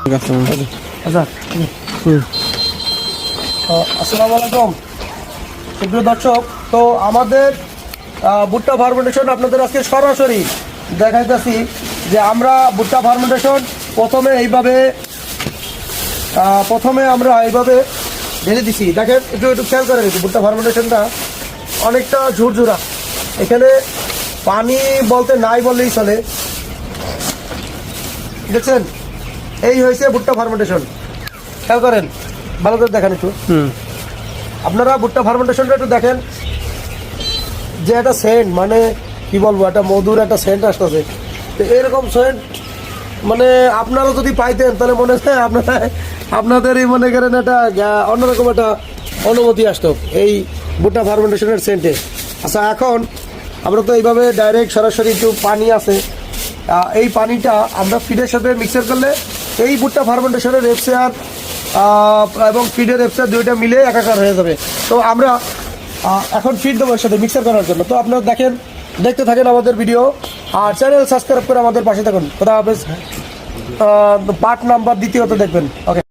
আচ্ছা আসসালামু আলাইকুম সুপ্রিয় দর্শক। তো আমাদের ভুট্টা ফার্মেন্টেশন আপনাদের আজকে সরাসরি দেখাইতেছি যে আমরা ভুট্টা ফার্মেন্টেশন প্রথমে আমরা এইভাবে ঢেলে দিছি। দেখেন একটু খেয়াল করে নিচ্ছি, ভুট্টা ফার্মেন্টেশনটা অনেকটা ঝুরঝুরা, এখানে পানি বলতে নাই বললেই চলে। দেখছেন, এই হয়েছে ভুট্টা ফার্মেন্টেশন। খেয়াল করেন, ভালো করে দেখেন একটু। আপনারা ভুট্টা ফার্মেন্টেশনটা একটু দেখেন যে একটা সেন্ট, মানে কি বলবো, একটা মধুর একটা সেন্ট আসতেছে। তো এরকম সেন্ট মানে আপনারা যদি পাইতেন তাহলে মনে হয় আপনাদেরই মনে করেন একটা অন্যরকম একটা অনুমতি আসতো এই ভুট্টা ফার্মেন্টেশনের সেন্টে। আচ্ছা, এখন আমরা তো এইভাবে ডাইরেক্ট সরাসরি একটু পানি আছে, এই পানিটা আমরা ফিডের সাথে মিক্সার করলে এই ভুট্টা ফার্মেন্টেশনের রেপসেয়ার এবং ফিডের রেপসেয়ার দুইটা মিলে একাকার হয়ে যাবে। তো আমরা এখন ফিড দেবো এর সাথে মিক্সার করার জন্য। তো আপনারা দেখতে থাকেন আমাদের ভিডিও, আর চ্যানেল সাবস্ক্রাইব করে আমাদের পাশে থাকুন। খোদা হাফেজ। পার্ট নাম্বার দ্বিতীয়ত দেখবেন। ওকে।